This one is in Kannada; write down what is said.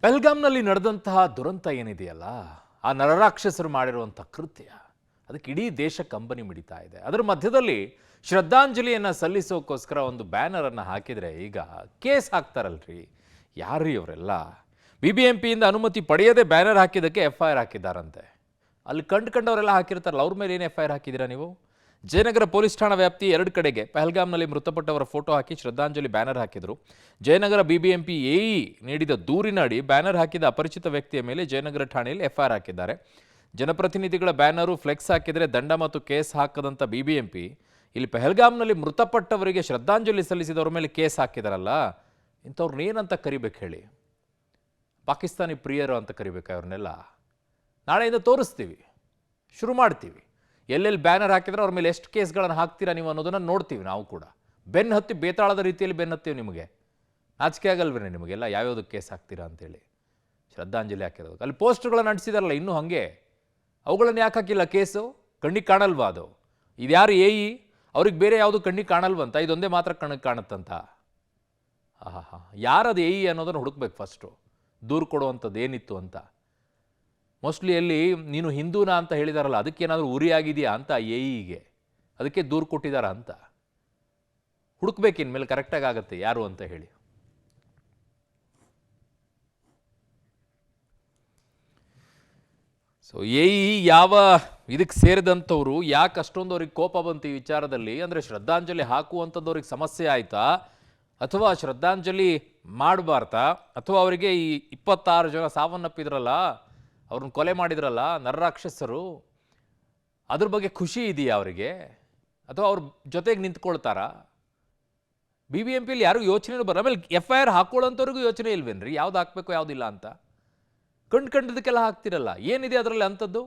ಪೆಹಲ್ಗಾಮ್ನಲ್ಲಿ ನಡೆದಂತಹ ದುರಂತ ಏನಿದೆಯಲ್ಲ, ಆ ನರರಾಕ್ಷಸರು ಮಾಡಿರುವಂಥ ಕೃತ್ಯ ಅದಕ್ಕೆ ಇಡೀ ದೇಶ ಕಂಬನಿ ಮಿಡಿತಾ ಇದೆ. ಅದರ ಮಧ್ಯದಲ್ಲಿ ಶ್ರದ್ಧಾಂಜಲಿಯನ್ನು ಸಲ್ಲಿಸೋಕ್ಕೋಸ್ಕರ ಒಂದು ಬ್ಯಾನರನ್ನು ಹಾಕಿದರೆ ಈಗ ಕೇಸ್ ಹಾಕ್ತಾರಲ್ರಿ. ಯಾರ್ರೀ ಅವರೆಲ್ಲ? BBMPಯಿಂದ ಅನುಮತಿ ಪಡೆಯದೆ ಬ್ಯಾನರ್ ಹಾಕಿದ್ದಕ್ಕೆ FIR ಹಾಕಿದ್ದಾರಂತೆ. ಅಲ್ಲಿ ಕಂಡುಕೊಂಡವರೆಲ್ಲ ಹಾಕಿರ್ತಾರಲ್ಲ, ಅವ್ರ ಮೇಲೆ ಏನು FIR ಹಾಕಿದ್ದೀರಾ ನೀವು? ಜಯನಗರ ಪೊಲೀಸ್ ಠಾಣಾ ವ್ಯಾಪ್ತಿ 2 ಕಡೆಗೆ ಪೆಹಲ್ಗಾಮ್ನಲ್ಲಿ ಮೃತಪಟ್ಟವರ ಫೋಟೋ ಹಾಕಿ ಶ್ರದ್ಧಾಂಜಲಿ ಬ್ಯಾನರ್ ಹಾಕಿದರು. ಜಯನಗರ BBMP AE ನೀಡಿದ ದೂರಿನಡಿ ಬ್ಯಾನರ್ ಹಾಕಿದ ಅಪರಿಚಿತ ವ್ಯಕ್ತಿಯ ಮೇಲೆ ಜಯನಗರ ಠಾಣೆಯಲ್ಲಿ FIR ಹಾಕಿದ್ದಾರೆ. ಜನಪ್ರತಿನಿಧಿಗಳ ಬ್ಯಾನರು ಫ್ಲೆಕ್ಸ್ ಹಾಕಿದರೆ ದಂಡ ಮತ್ತು ಕೇಸ್ ಹಾಕದಂಥ BBMP ಇಲ್ಲಿ ಪೆಹಲ್ಗಾಮ್ನಲ್ಲಿ ಮೃತಪಟ್ಟವರಿಗೆ ಶ್ರದ್ಧಾಂಜಲಿ ಸಲ್ಲಿಸಿದವರ ಮೇಲೆ ಕೇಸ್ ಹಾಕಿದಾರಲ್ಲ, ಇಂಥವ್ರನ್ನ ಏನಂತ ಕರಿಬೇಕು ಹೇಳಿ? ಪಾಕಿಸ್ತಾನಿ ಪ್ರಿಯರು ಅಂತ ಕರಿಬೇಕಾ ಅವ್ರನ್ನೆಲ್ಲ? ನಾಳೆಯಿಂದ ತೋರಿಸ್ತೀವಿ, ಶುರು ಮಾಡ್ತೀವಿ. ಎಲ್ಲೆಲ್ಲಿ ಬ್ಯಾನರ್ ಹಾಕಿದ್ರೆ ಅವ್ರ ಮೇಲೆ ಎಷ್ಟು ಕೇಸ್ಗಳನ್ನು ಹಾಕ್ತೀರಾ ನೀವು ಅನ್ನೋದನ್ನು ನೋಡ್ತೀವಿ. ನಾವು ಕೂಡ ಬೆನ್ನು ಹತ್ತಿ ಬೇತಾಳದ ರೀತಿಯಲ್ಲಿ ಬೆನ್ನು ಹತ್ತೀವಿ. ನಿಮಗೆ ನಾಚಿಕೆ ಆಗಲ್ವೇನೆ ನಿಮಗೆಲ್ಲ ಯಾವ್ಯಾವುದು ಕೇಸ್ ಹಾಕ್ತೀರಾ ಅಂತೇಳಿ? ಶ್ರದ್ಧಾಂಜಲಿ ಹಾಕಿರೋದು ಅಲ್ಲಿ ಪೋಸ್ಟರ್ಗಳನ್ನು ಅಂಟಿಸಿದಾರಲ್ಲ, ಇನ್ನೂ ಹಾಗೆ ಅವುಗಳನ್ನು ಯಾಕೆ ಹಾಕಿಲ್ಲ ಕೇಸು? ಕಣ್ಣಿಗೆ ಕಾಣಲ್ವಾ ಅದು? ಇದ್ಯಾರು AE? ಅವ್ರಿಗೆ ಬೇರೆ ಯಾವುದು ಕಣ್ಣಿಗೆ ಕಾಣಲ್ವಂತ, ಇದೊಂದೇ ಮಾತ್ರ ಕಣ್ಣಿಗೆ ಕಾಣುತ್ತಂತ? ಯಾರದು AE ಅನ್ನೋದನ್ನು ಹುಡುಕ್ಬೇಕು ಫಸ್ಟು. ದೂರು ಕೊಡುವಂಥದ್ದು ಏನಿತ್ತು ಅಂತ. ಮೋಸ್ಟ್ಲಿ ಎಲ್ಲಿ ನೀನು ಹಿಂದೂನಾ ಅಂತ ಹೇಳಿದಾರಲ್ಲ, ಅದಕ್ಕೇನಾದರೂ ಉರಿ ಆಗಿದೆಯಾ ಅಂತ AEಗೆ, ಅದಕ್ಕೆ ದೂರು ಕೊಟ್ಟಿದ್ದಾರ ಅಂತ ಹುಡುಕ್ಬೇಕು. ಇನ್ಮೇಲೆ ಕರೆಕ್ಟಾಗಿ ಆಗುತ್ತೆ ಯಾರು ಅಂತ ಹೇಳಿ. ಸೊ AE ಯಾವ ಇದಕ್ಕೆ ಸೇರಿದಂಥವ್ರು, ಯಾಕೆ ಅಷ್ಟೊಂದು ಅವ್ರಿಗೆ ಕೋಪ ಬಂತು ಈ ವಿಚಾರದಲ್ಲಿ ಅಂದರೆ ಶ್ರದ್ಧಾಂಜಲಿ ಹಾಕುವಂಥದ್ದವ್ರಿಗೆ ಸಮಸ್ಯೆ ಆಯಿತಾ, ಅಥವಾ ಶ್ರದ್ಧಾಂಜಲಿ ಮಾಡಬಾರ್ದಾ, ಅಥವಾ ಅವರಿಗೆ ಈ 26 ಜನ ಸಾವನ್ನಪ್ಪಿದ್ರಲ್ಲ, ಅವ್ರನ್ನ ಕೊಲೆ ಮಾಡಿದ್ರಲ್ಲ ನರರಾಕ್ಷಸರು, ಅದ್ರ ಬಗ್ಗೆ ಖುಷಿ ಇದೆಯಾ ಅವರಿಗೆ, ಅಥವಾ ಅವ್ರ ಜೊತೆಗೆ ನಿಂತ್ಕೊಳ್ತಾರಾ? BBMPಯಲ್ಲಿ ಯಾರಿಗೂ ಯೋಚನೆ ಬರ. ಆಮೇಲೆ FIR ಹಾಕೊಳ್ಳೋಂಥವ್ರಿಗೂ ಯೋಚನೆ ಇಲ್ವೇನ್ರಿ, ಯಾವ್ದು ಹಾಕಬೇಕು ಯಾವುದಿಲ್ಲ ಅಂತ? ಕಂಡ್ಕಂಡಿದ್ದಕ್ಕೆಲ್ಲ ಹಾಕ್ತಿರಲ್ಲ, ಏನಿದೆ ಅದರಲ್ಲಿ ಅಂಥದ್ದು?